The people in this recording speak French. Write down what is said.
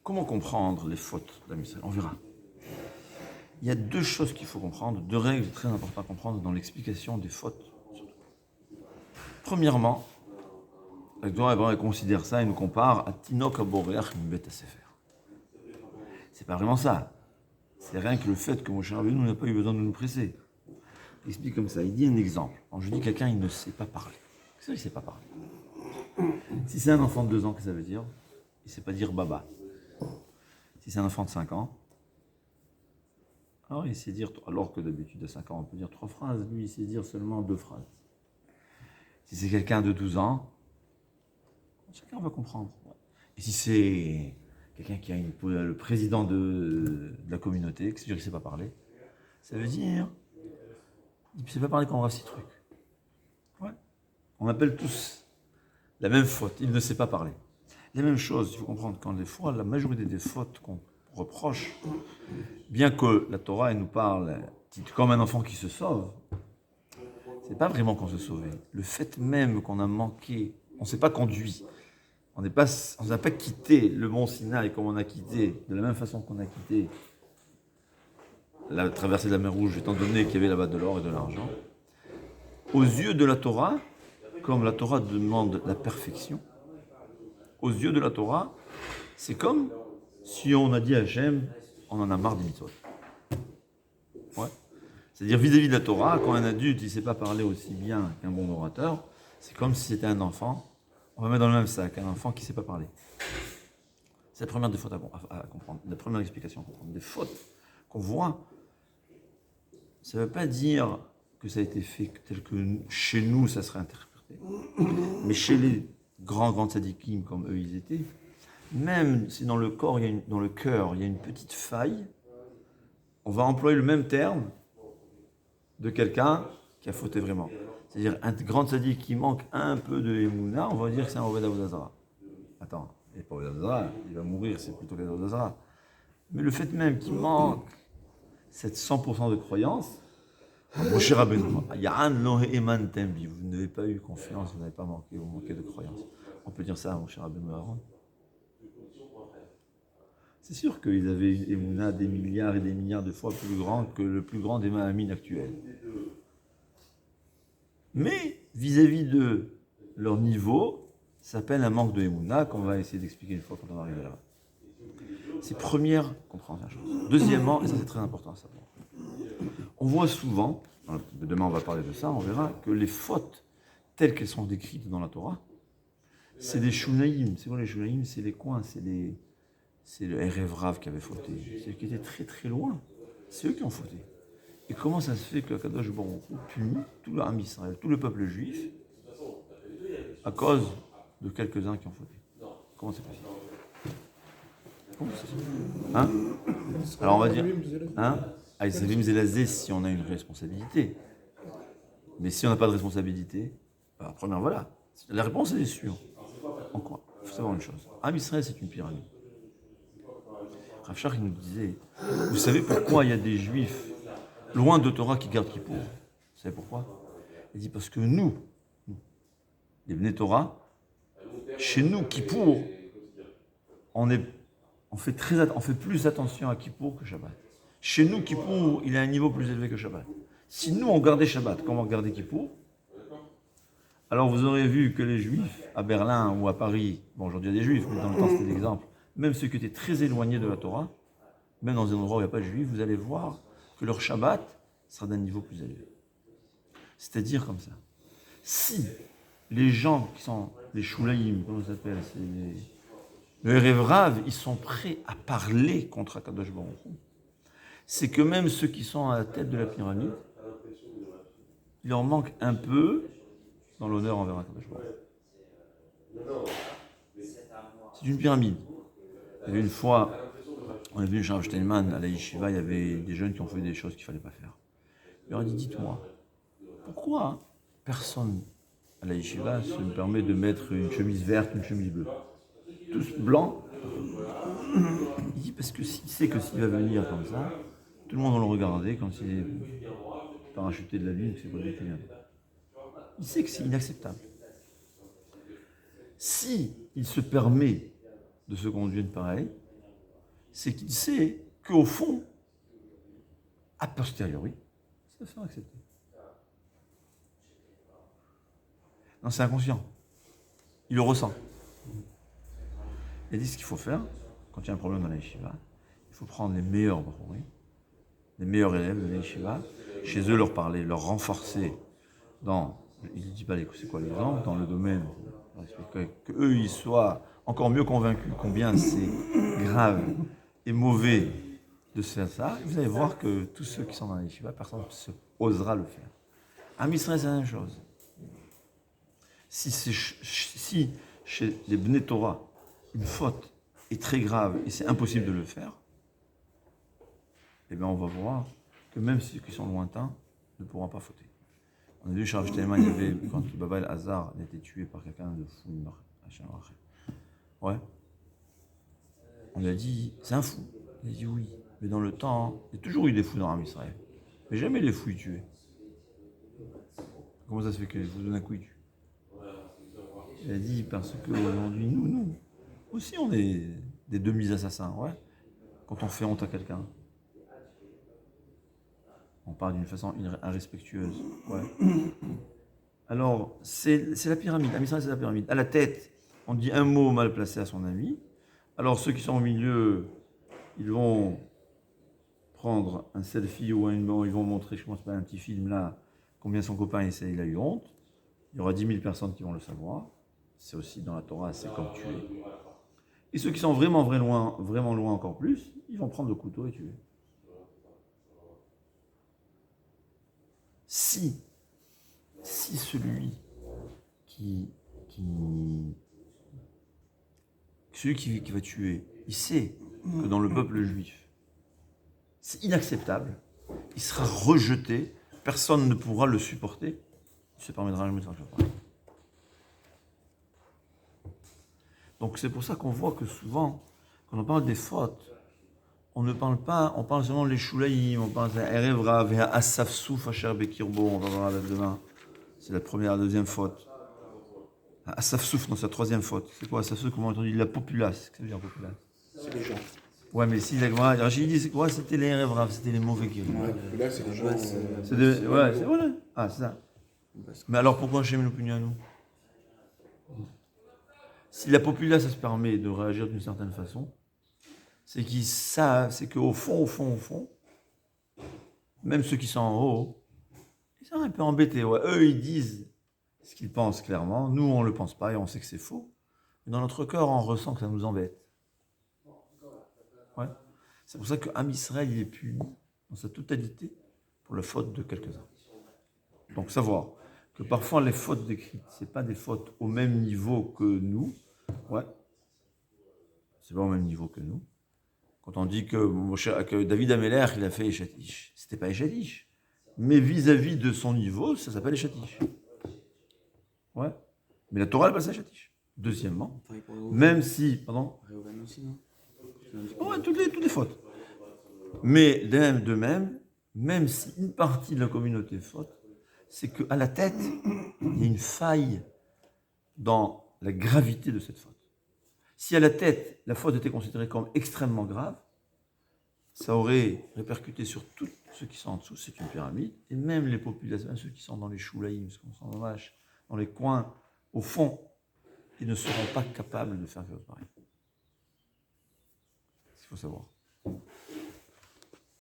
Comment comprendre les fautes d'Am Israël? On verra. Il y a deux choses qu'il faut comprendre, deux règles très importantes à comprendre dans l'explication des fautes. Premièrement, la Gemara considère ça et nous compare à Tinok Aboreach Mbet Sefer. C'est pas vraiment ça. C'est rien que le fait que Moshe Rabbeinu n'a pas eu besoin de nous presser. Il explique comme ça. Il dit un exemple. Quand je dis quelqu'un, il ne sait pas parler. Qu'est-ce qu'il ne sait pas parler? Si c'est un enfant de 2 ans, qu'est-ce que ça veut dire? Il ne sait pas dire baba. Si c'est un enfant de 5 ans, alors il sait dire, alors que d'habitude à 5 ans on peut dire 3 phrases, lui il sait dire seulement 2 phrases. Si c'est quelqu'un de 12 ans, chacun va comprendre. Et si c'est quelqu'un qui a le président de la communauté, qu'est-ce que dire qu'il ne sait pas parler? Ça veut dire il ne sait pas parler qu'on aura 6 trucs. Ouais. On appelle tous la même faute, il ne sait pas parler. La même chose, il faut comprendre, quand des fois, la majorité des fautes qu'on reproche, bien que la Torah elle nous parle comme un enfant qui se sauve, c'est pas vraiment qu'on se sauve. Le fait même qu'on a manqué, on ne s'est pas conduit, on n'a pas quitté le mont Sinaï comme on a quitté, de la même façon qu'on a quitté la traversée de la mer Rouge, étant donné qu'il y avait là-bas de l'or et de l'argent. Aux yeux de la Torah, comme la Torah demande la perfection, aux yeux de la Torah, c'est comme si on a dit à Hachem, on en a marre des mitzvot. Ouais. C'est-à-dire vis-à-vis de la Torah, quand un adulte il ne sait pas parler aussi bien qu'un bon orateur, c'est comme si c'était un enfant, on va mettre dans le même sac un enfant qui ne sait pas parler. C'est la première des fautes à comprendre, la première explication à comprendre. Des fautes qu'on voit, ça ne veut pas dire que ça a été fait tel que chez nous ça serait interprété. Mais chez les grands tzadikim comme eux ils étaient, même si dans le corps, dans le cœur, il y a une petite faille, on va employer le même terme de quelqu'un qui a fauté vraiment. C'est-à-dire un grand tzaddik qui manque un peu de émouna, on va dire que c'est un Oved Avodah Zara. Attends, il n'est pas Oved Avodah Zara, il va mourir, c'est plutôt Oved Avodah Zara. Mais le fait même qu'il manque cette 100% de croyance, Moshe Rabbeinu, vous n'avez pas eu confiance, vous n'avez pas manqué, vous manquez de croyance. On peut dire ça à Moshe Rabbeinu Aaron. C'est sûr qu'ils avaient une émouna des milliards et des milliards de fois plus grande que le plus grand des Mahamines actuels. Mais vis-à-vis de leur niveau, ça s'appelle un manque de émouna qu'on va essayer d'expliquer une fois quand on va arriver là. C'est première compréhension. Deuxièmement, et ça c'est très important à savoir, on voit souvent, demain on va parler de ça, on verra que les fautes telles qu'elles sont décrites dans la Torah, c'est des shunaïm. C'est quoi les shunaïm? C'est les coins, c'est le Erev Rav qui avait fauté. C'est eux qui étaient très très loin. C'est eux qui ont fauté. Et comment ça se fait que Kadosh Baruch Hu punit tout l'Am Israël, tout le peuple juif, à cause de quelques-uns qui ont fauté? Comment c'est possible? Comment c'est possible? Hein? Alors on va dire, hein? Aïsavim Zelazé si on a une responsabilité. Mais si on n'a pas de responsabilité, bah, première voilà. La réponse est sûre. En quoi? Il faut savoir une chose. Am Israël c'est une pyramide. Rav Shach nous disait, vous savez pourquoi il y a des juifs loin de Torah qui gardent Kippour? Vous savez pourquoi? Il dit parce que nous, les Bnei Torah, chez nous, Kippour, on fait plus attention à Kippour que Shabbat. Chez nous, Kippour, il a un niveau plus élevé que Shabbat. Si nous, on gardait Shabbat, comment garder Kippour? Alors vous aurez vu que les Juifs, à Berlin ou à Paris, bon aujourd'hui il y a des Juifs, mais dans le temps c'était l'exemple, même ceux qui étaient très éloignés de la Torah, même dans des endroits où il n'y a pas de Juifs, vous allez voir que leur Shabbat sera d'un niveau plus élevé. C'est-à-dire comme ça. Si les gens qui sont les Shulaïm, comment ça s'appelle, le Erev Rav, ils sont prêts à parler contre Akadosh Baruch Hu, c'est que même ceux qui sont à la tête de la pyramide, il leur manque un peu dans l'honneur envers Akadosh Baruch Hu. C'est une pyramide. Il y avait une fois, on a vu Charles Steinman à la Yeshiva, il y avait des jeunes qui ont fait des choses qu'il ne fallait pas faire. Il leur a dit, dites-moi, pourquoi personne à la Yeshiva se permet de mettre une chemise verte, une chemise bleue? Tous blancs. Il dit, parce que s'il sait que s'il va venir comme ça, tout le monde va le regarder comme s'il est parachuté de la lune, c'est pas du tout. Il sait que c'est inacceptable. Si il se permet de se conduire pareil, c'est qu'il sait qu'au fond, a posteriori, ça se fait accepter. Non, c'est inconscient. Il le ressent. Il a dit ce qu'il faut faire, quand il y a un problème dans la yeshiva, il faut prendre les meilleurs bachorim, les meilleurs élèves de la yeshiva, chez eux leur parler, leur renforcer dans, il ne dit pas c'est quoi l'exemple, dans le domaine, qu'eux ils soient encore mieux convaincus combien c'est grave et mauvais de se faire ça. Vous allez voir que tous ceux qui sont dans la yeshiva, personne osera le faire. À Israël, c'est la même chose. Si chez les Bnei Torah, une faute est très grave et c'est impossible de le faire, eh bien on va voir que même ceux qui sont lointains ne pourront pas fauter. On a vu chez Rav Steinman, il y avait, quand Baba el-Hazar a été tué par quelqu'un de fou, ouais. On lui a dit, c'est un fou. Il a dit oui, mais dans le temps, il y a toujours eu des fous dans l'Armée Israël. Mais jamais les fous ils tuaient. Comment ça se fait que les fous d'un coup ils tuent? Il a dit, parce qu'aujourd'hui, nous aussi on est des demi-assassins, ouais. Quand on fait honte à quelqu'un. On parle d'une façon irrespectueuse, ouais. Alors, c'est la pyramide. Amisraël, c'est la pyramide. À la tête, on dit un mot mal placé à son ami. Alors, ceux qui sont au milieu, ils vont prendre un selfie ou ils vont montrer, je pense pas, un petit film là, combien son copain il a eu honte. Il y aura 10 000 personnes qui vont le savoir. C'est aussi dans la Torah, c'est comme tuer. Et ceux qui sont vraiment loin encore plus, ils vont prendre le couteau et tuer. Si celui qui va tuer, il sait que dans le peuple juif, c'est inacceptable, il sera rejeté, personne ne pourra le supporter, il ne se permettra jamais de faire ça. Donc c'est pour ça qu'on voit que souvent, quand on parle des fautes, on parle seulement les shulaïm, on parle Erev Rav, Asaf Souf, Asher Bekirbo, on va voir demain. C'est la deuxième faute. Asaf Souf, non, c'est la troisième faute. C'est quoi Asaf Souf, comment on dit? La populace. Qu'est-ce que ça veut dire populace? C'est les gens. Ouais, mais si la Gemara, j'ai dit, c'est quoi? C'était les Erev Rav, c'était les mauvais Kirim. Ouais, populace, c'est les gens. Ouais, c'est voilà. Ah, c'est ça. Mais alors pourquoi Hachem nous punit à nous? Si la populace, ça se permet de réagir d'une certaine façon, c'est qu'au fond, même ceux qui sont en haut, ils sont un peu embêtés. Ouais. Eux, ils disent ce qu'ils pensent clairement. Nous, on ne le pense pas et on sait que c'est faux. Mais dans notre cœur, on ressent que ça nous embête. Ouais. C'est pour ça que Am Israël, il est puni dans sa totalité pour la faute de quelques-uns. Donc, savoir que parfois, les fautes décrites, ce n'est pas des fautes au même niveau que nous. Ouais. C'est pas au même niveau que nous. Quand on dit que David Améler, il a fait Eshatish, c'était pas Eshatish. Mais vis-à-vis de son niveau, ça s'appelle Eshatish. Ouais. Mais la Torah, elle passe à Eshatish. Deuxièmement, même si. Pardon? Ouais, toutes les fautes. Mais de même si une partie de la communauté faute, c'est qu'à la tête, il y a une faille dans la gravité de cette faute. Si à la tête, la faute était considérée comme extrêmement grave, ça aurait répercuté sur tous ceux qui sont en dessous, c'est une pyramide, et même les populations, même ceux qui sont dans les choulaïms, dans les coins, au fond, ils ne seront pas capables de faire quelque chose pareil. Il faut savoir.